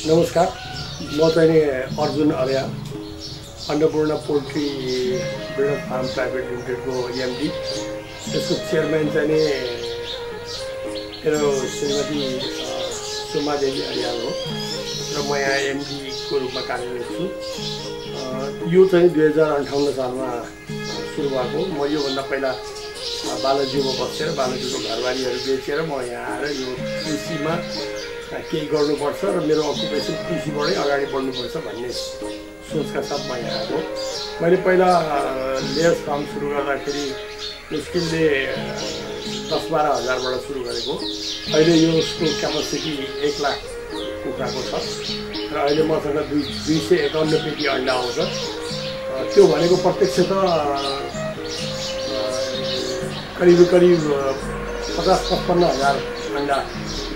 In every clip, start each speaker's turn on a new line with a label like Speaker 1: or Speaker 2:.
Speaker 1: नमस्कार, म चाहिँ Arjun Arya, Annapurna poultry breeder farm private लिमिटेडको एमडी। यसको चेयरम्यान चाहिँ मेरो श्रीमती सुमा देवी अर्याल हो र म यहाँ एमडीको रूपमा कार्यरत छु। यो चाहिँ 2058 सालमा सुरु भएको। म योभन्दा पहिला बालाजीमा बसेर बालाजीको घरबारीहरू बेचेर म यहाँ आएर यो कृषिमा केही गर्नुपर्छ र मेरो अकुपेसन कृषिबाटै अगाडि बढ्नुपर्छ भन्ने सोचका साथ म यहाँ आएको। मैले पहिला लेयर्स फार्म सुरु गर्दाखेरि मुस्किलले 10-12 हजारबाट सुरु गरेको। अहिले यसको क्यापासिटी 1 लाख कुखुराको छ र अहिले मसँग 251 पेटी अन्डा आउँछ। त्यो भनेको प्रत्यक्ष त करिब 50-55 हजार अन्डा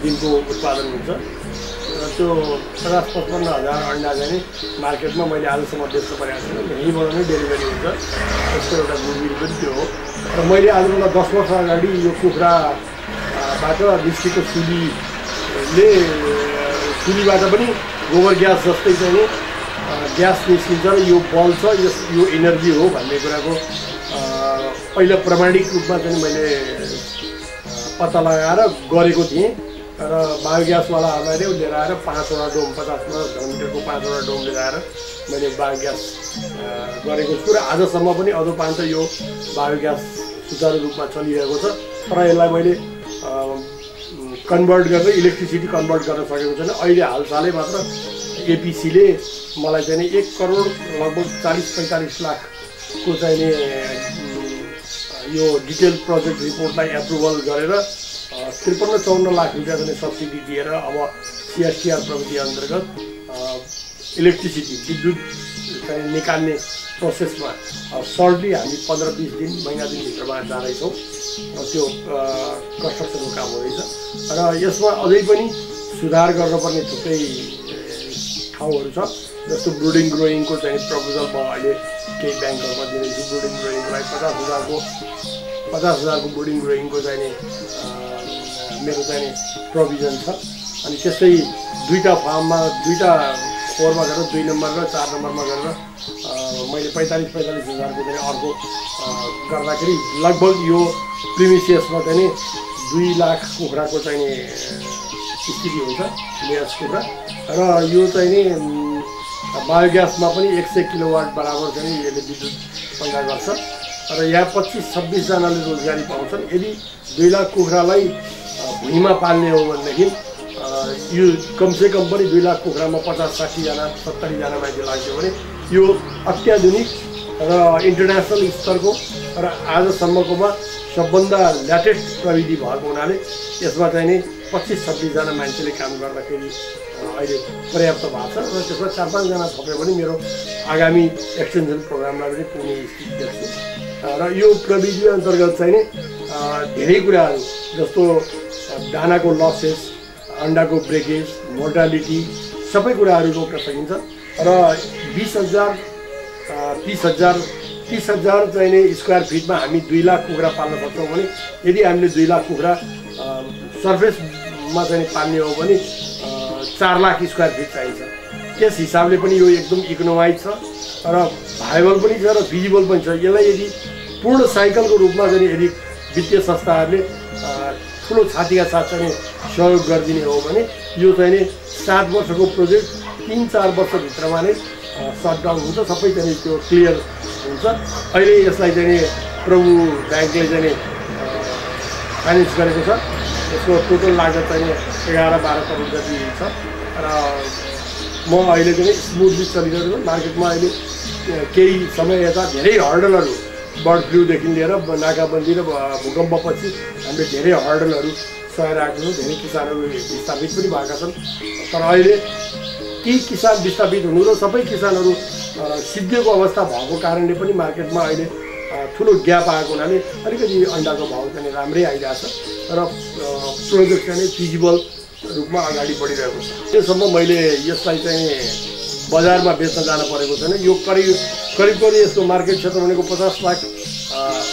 Speaker 1: दिनको उत्पादन हुन्छ र त्यो 50-55 हजार अन्डा चाहिँ मार्केटमा मैले आजसम्म बेच्नु परेको छैन। यहीँबाट नै डेलिभरी हुन्छ। यसको एउटा गुडविल पनि त्यो हो। र मैले आजभन्दा 10 वर्ष अगाडि यो कुखुराबाट निस्केको सुलीबाट पनि गोबर ग्यास जस्तै चाहिँ ग्यास निस्किन्छ र यो बल्छ, यो एनर्जी हो भन्ने कुराको पहिला प्रामाणिक रूपमा चाहिँ मैले पत्ता लगाएर गरेको थिएँ। र बायोग्यासवालाहरूलाई नै लिएर आएर 5वटा डोम 50 घन्टाको 5वटा डोम लिएर आएर मैले बायोग्यास गरेको छु र आजसम्म पनि अझ पान्छ यो बायोग्यास सुचारू रूपमा चलिरहेको छ। तर यसलाई मैले कन्भर्ट गरेर इलेक्ट्रिसिटी कन्भर्ट गर्न सकेको छैन। अहिले हालसालै मात्र एपिसीले मलाई चाहिँ 1 करोड लगभग 40-45 लाखको चाहिँ यो डिटेल प्रोजेक्ट रिपोर्टलाई एप्रुभल गरेर 53-54 लाख रुपियाँ चाहिँ सब्सिडी दिएर अब सीएसटीआर प्रविधि अन्तर्गत इलेक्ट्रिसिटी विद्युत चाहिँ निकाल्ने प्रोसेसमा सर्टली हामी 15-20 दिन महिना दिनभित्रमा जाँदैछौँ। त्यो कन्स्ट्रक्सनको काम हुँदैछ र यसमा अझै पनि सुधार गर्नुपर्ने थुप्रै ठाउँहरू छ। जस्तो ब्रुडिङ ग्रोइङको चाहिँ प्रपोजल म अहिले केही ब्याङ्कहरूमा दिँदैछु। ब्रुडिङ ग्रोइङलाई 50 हजारको ब्रुडिङ ग्रोइङको चाहिँ मेरो चाहिँ प्रोभिजन छ। अनि त्यस्तै 2टा फार्ममा 2टा फोरमा गरेर 2 नम्बर र 4 नम्बरमा गरेर मैले 45 हजारको चाहिँ अर्को गर्दाखेरि लगभग यो प्रिमिसियसमा चाहिँ 2 लाख कुखुराको चाहिँ स्थिति हुन्छ लेयर्स कुखुरा। र यो चाहिँ बायोग्यासमा पनि 100 किलोवाट बराबर चाहिँ यसले विद्युत पैदा गर्छ र यहाँ 25-26 जनाले रोजगारी पाउँछन्। यदि 2 लाख कुखुरालाई भुइँमा पाल्ने हो भनेदेखि यो कमसेकम पनि 2 लाख कुखुरामा 50-60 जना 70 जना मान्छे लाग्यो भने यो अत्याधुनिक र इन्टरनेसनल स्तरको र आजसम्मकोमा सबभन्दा ल्याटेस्ट प्रविधि भएको हुनाले यसमा चाहिँ 25-26 जना मान्छेले काम गर्दाखेरि अहिले पर्याप्त भएको छ र त्यसमा 4-5 जना थप्यो भने मेरो आगामी एक्सटेन्सन प्रोग्रामलाई पनि पुग्ने स्थिति देख्छु। र यो प्रविधि अन्तर्गत चाहिँ धेरै कुराहरू जस्तो दानाको लसेस, अन्डाको ब्रेकेज, मोर्टालिटी सबै कुराहरू रोक्न सकिन्छ। र 30 हजार चाहिँ स्क्वायर फिटमा हामी 2 लाख कुखुरा पाल्न सक्छौँ भने यदि हामीले 2 लाख कुखुरा सर्फेसमा चाहिँ पाल्ने हो भने 4 लाख स्क्वायर फिट चाहिन्छ। त्यस हिसाबले पनि यो एकदम इकोनोमाइज छ र भाइबल पनि छ र फिजिबल पनि छ। यसलाई यदि पूर्ण साइकलको रूपमा चाहिँ यदि वित्तीय संस्थाहरूले ठुलो छातीका साथ चाहिँ सहयोग गरिदिने हो भने यो चाहिँ 7 वर्षको प्रोजेक्ट 3-4 वर्षभित्रमा नै सटडाउन हुन्छ, सबै चाहिँ त्यो क्लियर हुन्छ। अहिले यसलाई चाहिँ प्रभु ब्याङ्कले चाहिँ फाइनेन्स गरेको छ। यसको टोटल लागत चाहिँ 11-12 करोड जति छ र म अहिले चाहिँ स्मुथली चलिरहेको छ। मार्केटमा अहिले केही समय यता धेरै हर्डलहरू बर्ड फ्लूदेखि लिएर नाकाबन्दी र भूकम्पपछि हामीले धेरै हर्डलहरू सहेर आएको छौँ। धेरै किसानहरू विस्थापित पनि भएका छन्। तर अहिले ती किसान विस्थापित हुनु र सबै किसानहरू सिद्धिएको अवस्था भएको कारणले पनि मार्केटमा अहिले ठुलो ग्याप आएको हुनाले अलिकति अन्डाको भाउ चाहिँ राम्रै आइरहेको छ र प्रोजेक्ट चाहिँ फिजिबल रूपमा अगाडि बढिरहेको छ। त्यसम्म मैले यसलाई चाहिँ बजारमा बेच्न जान परेको छैन। यो करिब यसको मार्केट क्षेत्र भनेको 50 लाख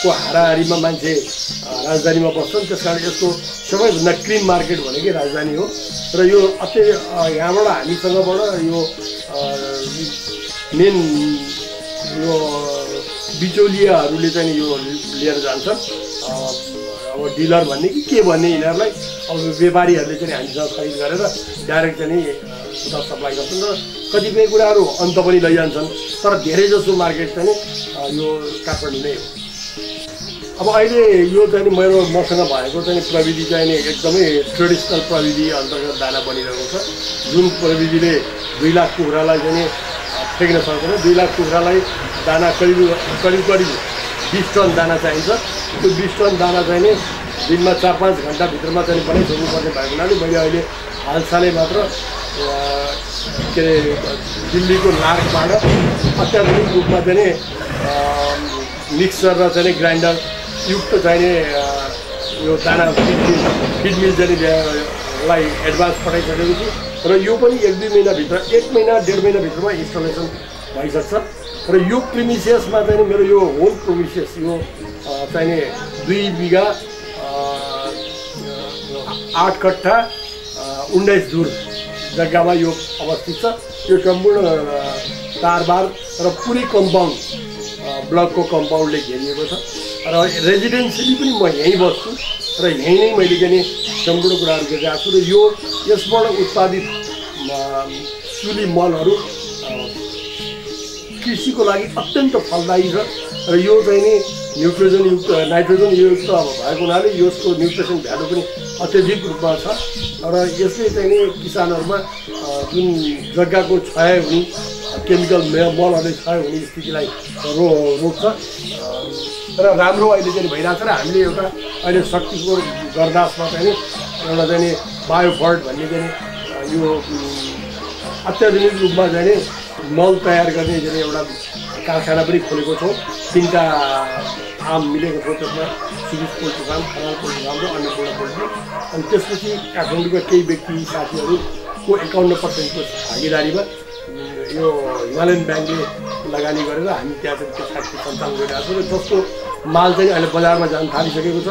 Speaker 1: को हाराहारीमा मान्छे राजधानीमा बस्छन्। त्यसकारण यसको सबैभन्दा क्रिम मार्केट भनेकै राजधानी हो र यो यहाँबाट हामीसँगबाट यो मेन यो बिचौलियाहरूले चाहिँ यो लिएर जान्छन्। अब डिलर भन्ने कि के भन्ने यिनीहरूलाई, अब व्यापारीहरूले चाहिँ हामीसँग खरिद गरेर डाइरेक्ट चाहिँ उता सप्लाई गर्छन् र कतिपय कुराहरू अन्त पनि लैजान्छन्। तर धेरै जसो मार्केट चाहिँ यो काठमाडौँ नै हो। अब अहिले यो चाहिँ मसँग भएको चाहिँ प्रविधि चाहिँ एकदमै ट्रेडिसनल प्रविधि अन्तर्गत दाना बनिरहेको छ, जुन प्रविधिले 2 लाख कुखुरालाई चाहिँ फ्याँक्न सक्दैन। 2 लाख कुखुरालाई दाना करिब 20 टन दाना चाहिन्छ। त्यो 20 टन दाना चाहिँ दिनमा 4-5 घन्टाभित्रमा चाहिँ बनाइसक्नुपर्ने भएको हुनाले मैले अहिले हालसालै मात्र के अरे दिल्लीको नार्कबाट अत्याधुनिक रूपमा चाहिँ मिक्सर र चाहिँ ग्राइन्डर युक्त चाहिने यो दाना फिड मिल चाहिँ लाई एडभान्स पठाइसकेको छु र यो पनि 1-2 महिनाभित्र 1 महिना 1.5 महिनाभित्रमा इन्स्टलेसन भइसक्छ। र यो प्रिमिसियसमा चाहिँ मेरो यो होल प्रिमिसियस यो चाहिँ 2 बिघा 8 कट्ठा 19 धुर जग्गामा यो अवस्थित छ। यो सम्पूर्ण तारबार र पुरै कम्पाउन्ड ब्लकको कम्पाउन्डले घेरिएको छ र रेजिडेन्सियली पनि म यहीँ बस्छु र यहीँ नै मैले चाहिँ सम्पूर्ण कुराहरू गरिरहेको छु। र यो यसबाट उत्पादित सुली मलहरू कृषिको लागि अत्यन्त फलदायी छ र यो चाहिँ नि न्युट्रिजनयुक्त नाइट्रोजनयुक्त भएको हुनाले यसको न्युट्रिसन भ्यालु पनि अत्यधिक रूपमा छ र यसले चाहिँ नि किसानहरूमा जुन जग्गाको क्षय हुने केमिकल मलहरूले क्षय हुने स्थितिलाई रोक्छ र राम्रो अहिले चाहिँ भइरहेको छ। र हामीले एउटा अहिले शक्तिको गर्दासमा चाहिँ एउटा चाहिँ बायोफर्ट भन्ने चाहिँ यो अत्याधुनिक रूपमा चाहिँ मल तयार गर्ने चाहिँ एउटा कारखाना पनि खोलेको छौँ। 3टा फार्म मिलेको छ त्यसमा, Subis poultry farm, Khanal poultry farm र अन्नपूर्ण पोल्ट्री। अनि त्यसपछि काठमाडौँका केही व्यक्ति साथीहरूको 51% भागीदारीमा यो हिमालयन ब्याङ्कले लगानी गरेर हामी त्यहाँ चाहिँ त्यो फ्याक्ट्री सञ्चालन गरिरहेको छौँ र जसको माल चाहिँ अहिले बजारमा जान थालिसकेको छ।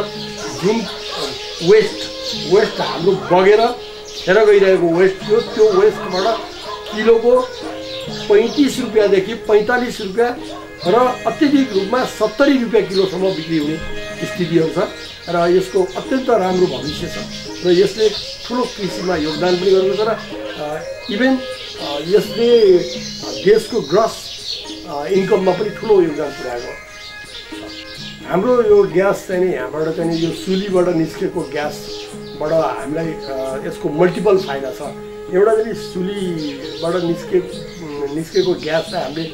Speaker 1: जुन वेस्ट हाम्रो बगेर खेर गइरहेको वेस्ट थियो, त्यो वेस्टबाट किलोको 35 रुपियाँदेखि 45 रुपियाँ र अत्यधिक रूपमा 70 रुपियाँ किलोसम्म बिक्री हुने स्थितिहरू छ र यसको अत्यन्त राम्रो भविष्य छ र यसले ठुलो कृषिमा योगदान पनि गरेको छ र इभेन यसले देशको ग्रस इन्कममा पनि ठुलो योगदान पुर्याएको। हाम्रो यो ग्यास चाहिँ यहाँबाट चाहिँ यो सुलीबाट निस्केको ग्यासबाट हामीलाई यसको मल्टिपल फाइदा छ। एउटा चाहिँ सुलीबाट निस्केको ग्यास चाहिँ हामीले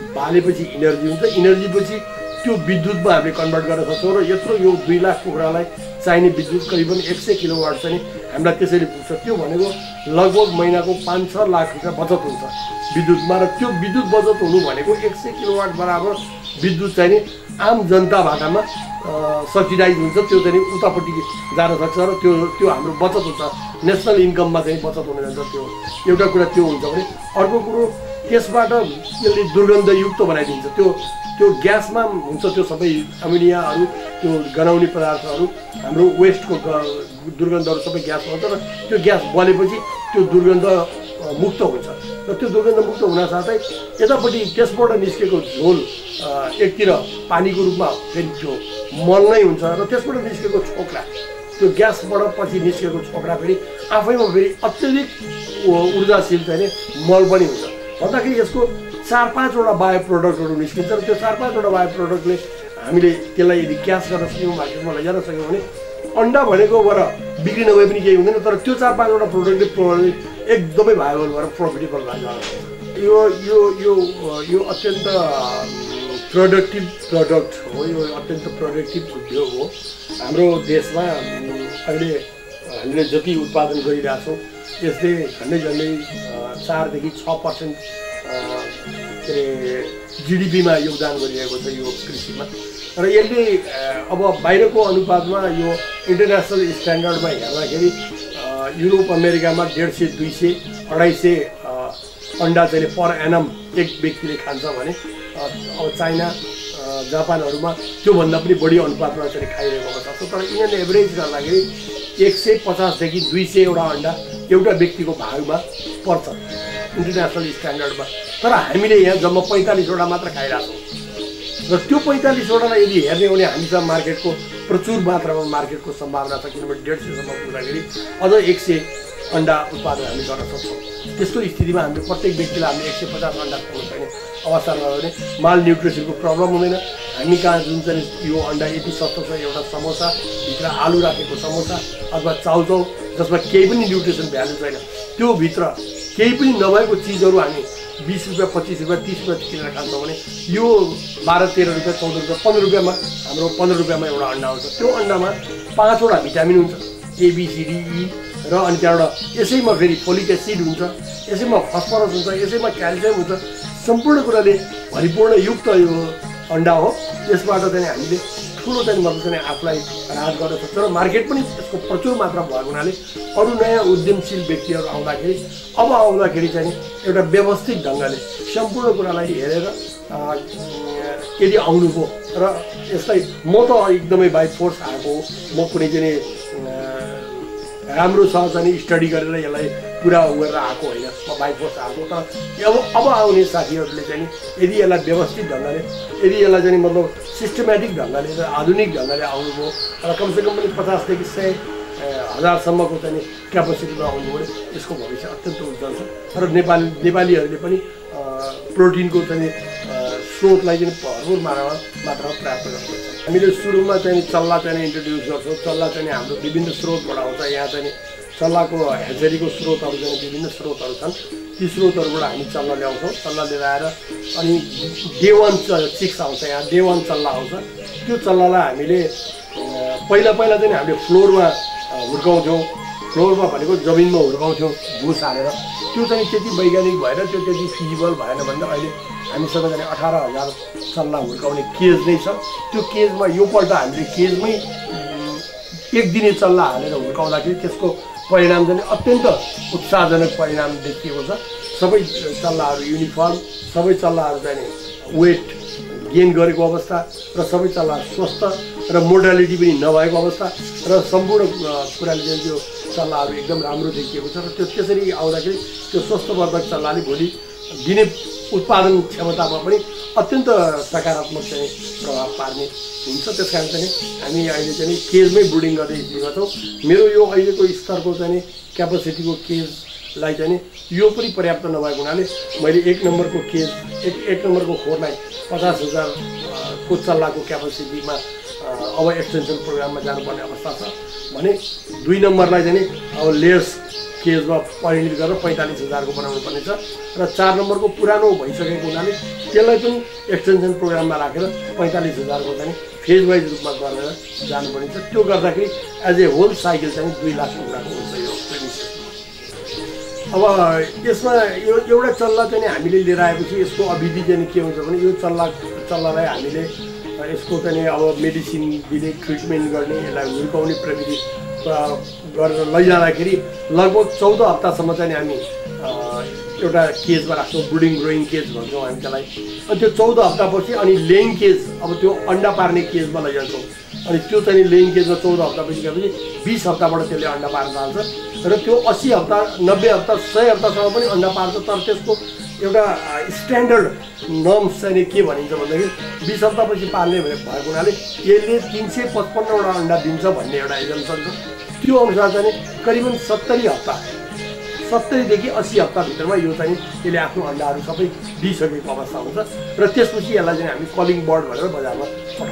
Speaker 1: बालेपछि इनर्जी हुन्छ, इनर्जीपछि त्यो विद्युतमा हामीले कन्भर्ट गर्न सक्छौँ र यत्रो यो 2 लाख कुखुरालाई चाहिने विद्युत करिबन 100 किलोवाट चाहिँ हामीलाई त्यसरी पुग्छ। त्यो भनेको लगभग महिनाको 5-6 लाख रुपियाँ बचत हुन्छ विद्युतमा र त्यो विद्युत बचत हुनु भनेको 100 किलोवाट बराबर विद्युत चाहिँ आम जनता भाटामा सब्सिडाइज हुन्छ। त्यो चाहिँ उतापट्टि जान सक्छ र त्यो हाम्रो बचत हुन्छ, नेसनल इन्कममा चाहिँ बचत हुन जान्छ। त्यो एउटा कुरा त्यो हुन्छ भने अर्को कुरो त्यसबाट यसले दुर्गन्धयुक्त बनाइदिन्छ। त्यो ग्यासमा हुन्छ त्यो सबै अमिनियाहरू, त्यो गनाउने पदार्थहरू, हाम्रो वेस्टको दुर्गन्धहरू सबै ग्यासमा हुन्छ र त्यो ग्यास बलेपछि त्यो दुर्गन्ध मुक्त हुन्छ र त्यो दुर्गन्ध मुक्त हुन साथै यतापट्टि त्यसबाट निस्केको झोल एकतिर पानीको रूपमा फेरि त्यो मल नै हुन्छ र त्यसबाट निस्केको छोक्रा, त्यो ग्यासबाट पछि निस्केको छोक्रा फेरि आफैमा फेरि अत्यधिक ऊर्जाशील चाहिँ मल पनि हुन्छ। भन्दाखेरि यसको 4-5 वटा बायो प्रडक्टहरू निस्किन्छ र त्यो 4-5 वटा बायो प्रडक्टले हामीले त्यसलाई यदि क्यास गर्न सक्यौँ, मार्केटमा लैजान सक्यौँ भने अन्डा भनेको बर बिक्री नभए पनि केही हुँदैन, तर त्यो 4-5 वटा प्रोडक्टले एकदमै भाइबल भएर प्रफिटेबल भएर यो अत्यन्त प्रोडक्टिभ प्रडक्ट हो, यो अत्यन्त प्रोडक्टिभ उद्योग हो। हाम्रो देशमा अहिले हामीले जति उत्पादन गरिरहेछौँ यसले झन्डै 4देखि 6% के अरे जिडिपीमा योगदान गरिरहेको छ यो कृषिमा र यसले अब बाहिरको अनुपातमा यो इन्टरनेसनल स्ट्यान्डर्डमा हेर्दाखेरि युरोप अमेरिकामा 150, 200, 250 अन्डा चाहिँ पर एनम एक व्यक्तिले खान्छ भने अब चाइना जापानहरूमा त्योभन्दा पनि बढी अनुपातमा चाहिँ खाइरहेको अवस्था छ। तर इन्डियन एभरेज गर्दाखेरि 150 देखि 200 वटा अन्डा एउटा व्यक्तिको भागमा पर्छ इन्टरनेसनल स्ट्यान्डर्डमा। तर हामीले यहाँ जम्मा 45 वटा मात्र खाइरहेको छौँ। र त्यो 45 वटालाई यदि हेर्ने हो भने हामीसँग मार्केटको प्रचुर मात्रामा मार्केटको सम्भावना छ, किनभने 150 सम्म पुग्दाखेरि अझ 100 अन्डा उत्पादन हामी गर्न सक्छौँ। त्यस्तो स्थितिमा हामीले प्रत्येक व्यक्तिलाई हामीले 150 अन्डा खुवाउनु पर्ने अवस्था नभयो भने माल न्युट्रिसनको प्रब्लम हुँदैन। हामी कहाँ जुन चाहिँ यो अन्डा यति सस्तो छ, एउटा समोसा भित्र आलु राखेको समोसा अथवा चाउचाउ जसमा केही पनि न्युट्रिसन भ्यालु छैन, त्यो भित्र केही पनि नभएको चिजहरू हामी 20 रुपियाँ 25 रुपियाँ 30 रुपियाँ किनेर खान्छौँ भने यो 12-13 रुपियाँ 14 रुपियाँ 15 रुपियाँमा हाम्रो 15 रुपियाँमा एउटा अन्डा आउँछ। त्यो अन्डामा 5 वटा भिटामिन हुन्छ, ABCDE र अनि त्यहाँबाट यसैमा फेरि फोलिक एसिड हुन्छ, यसैमा फस्फरस हुन्छ, यसैमा क्याल्सियम हुन्छ। सम्पूर्ण कुराले भरिपूर्ण युक्त यो अन्डा हो। यसबाट चाहिँ हामीले ठुलो चाहिँ मतलब चाहिँ आफूलाई राहत गर्न सक्छ र मार्केट पनि यसको प्रचुर मात्रा भएको हुनाले अरू नयाँ उद्यमशील व्यक्तिहरू आउँदाखेरि चाहिँ एउटा व्यवस्थित ढङ्गले सम्पूर्ण कुरालाई हेरेर यदि आउनुभयो र यसलाई म त एकदमै बाइ फोर्स आएको हो, म कुनै चाहिँ राम्रोसँग चाहिँ स्टडी गरेर यसलाई पुरा गरेर आएको होइन, म बाइ फोर्स आएको। तर अब आउने साथीहरूले चाहिँ यदि यसलाई व्यवस्थित ढङ्गले यदि यसलाई चाहिँ मतलब सिस्टमेटिक ढङ्गले र आधुनिक ढङ्गले आउनुभयो र कमसेकम पनि 50 देखि 100 हजारसम्मको चाहिँ क्यापेसिटीमा आउनुभयो भने यसको भविष्य अत्यन्त उज्जवल छ। र नेपालीहरूले पनि प्रोटिनको चाहिँ स्रोतलाई चाहिँ भरपुर मात्रामा प्राप्त गर्नुपर्छ। हामीले सुरुमा चाहिँ चल्ला चाहिँ इन्ट्रोड्युस गर्छौँ। चल्ला चाहिँ हाम्रो विभिन्न स्रोतबाट आउँछ। यहाँ चाहिँ चल्लाको हेचरीको स्रोतहरू चाहिँ विभिन्न स्रोतहरू छन्। ती स्रोतहरूबाट हामी चल्ला ल्याउँछौँ। चल्ला लिएर आएर अनि डे 1 चिक्स आउँछ, यहाँ डे 1 चल्ला आउँछ। त्यो चल्लालाई हामीले पहिला चाहिँ हामीले फ्लोरमा हुर्काउँथ्यौँ। फ्लोरमा भनेको जमिनमा हुर्काउँथ्यौँ भुस हालेर। त्यो चाहिँ त्यति वैज्ञानिक भएर त्यो त्यति फिजिबल भएन भने अहिले हामीसँग चाहिँ 18,000 चल्ला हुर्काउने केज नै छ। त्यो केजमा योपल्ट हामीले केजमै 1 दिने चल्ला हालेर हुर्काउँदाखेरि त्यसको परिणाम चाहिँ अत्यन्त उत्साहजनक परिणाम देखिएको छ। सबै चल्लाहरू युनिफर्म, सबै चल्लाहरू चाहिँ वेट गेन गरेको अवस्था र सबै चल्लाहरू स्वस्थ र मोर्टालिटी पनि नभएको अवस्था र सम्पूर्ण कुराले चाहिँ त्यो चल्लाहरू एकदम राम्रो देखिएको छ। र त्यसरी आउँदाखेरि त्यो स्वास्थ्यवर्धक चल्लाले भोलि दिने उत्पादन क्षमतामा पनि अत्यन्त सकारात्मक चाहिँ प्रभाव पार्ने हुन्छ। त्यस कारण चाहिँ हामी अहिले चाहिँ केजमै ब्रुडिङ गर्दै हिँडेका छौँ। मेरो यो अहिलेको स्तरको चाहिँ क्यापेसिटीको केजलाई चाहिँ यो पनि पर्याप्त नभएको हुनाले मैले 1 नम्बरको केज एक नम्बरको खोरलाई 50,000 को चल्लाको क्यापेसिटीमा अब एक्सटेन्सन प्रोग्राममा जानुपर्ने अवस्था छ भने 2 नम्बरलाई चाहिँ अब लेयर्स केजमा परिणत गरेर 45,000 को बनाउनु पर्ने छ र 4 नम्बरको पुरानो भइसकेको हुनाले त्यसलाई पनि एक्सटेन्सन प्रोग्राममा राखेर 45,000 को चाहिँ फेज वाइज रूपमा गरेर जानुपर्ने छ। त्यो गर्दाखेरि एज ए होल साइकल चाहिँ 2 लाख कुराको हुन्छ यो प्रेमिसेस। अब यसमा यो एउटा चल्ला चाहिँ हामीले लिएर आएपछि यसको अविधि चाहिँ के हुन्छ भने यो चल्लालाई हामीले यसको चाहिँ अब मेडिसिन दिने, ट्रिटमेन्ट गर्ने, यसलाई हुर्काउने प्रविधि गरेर लैजाँदाखेरि लगभग 14 हप्तासम्म चाहिँ हामी एउटा केजमा राख्छौँ। ब्रुडिङ ग्रोइङ केज भन्छौँ हामी त्यसलाई। अनि त्यो 14 हप्तापछि अनि लेइङ केज, अब त्यो अन्डा पार्ने केजमा लैजान्छौँ। अनि त्यो चाहिँ लेइङ केजमा 14 हप्तापछि गएपछि 20 हप्ताबाट त्यसले अन्डा पार्न थाल्छ र त्यो 80 हप्ता 90 हप्ता 100 हप्तासम्म पनि अन्डा पार्छ। तर त्यसको एउटा स्ट्यान्डर्ड नर्म्स चाहिँ के भनिन्छ भन्दाखेरि 20 हप्तापछि पाल्ने भएको हुनाले यसले 355 वटा अन्डा दिन्छ भन्ने एउटा एजम्सन छ। त्यो अनुसार चाहिँ करिबन 70 देखि 80 हप्ताभित्रमा यो चाहिँ यसले आफ्नो अन्डाहरू सबै दिइसकेको अवस्था हुन्छ र त्यसपछि यसलाई चाहिँ हामी कलिङ बर्ड भनेर बजारमा पठाउँछौँ।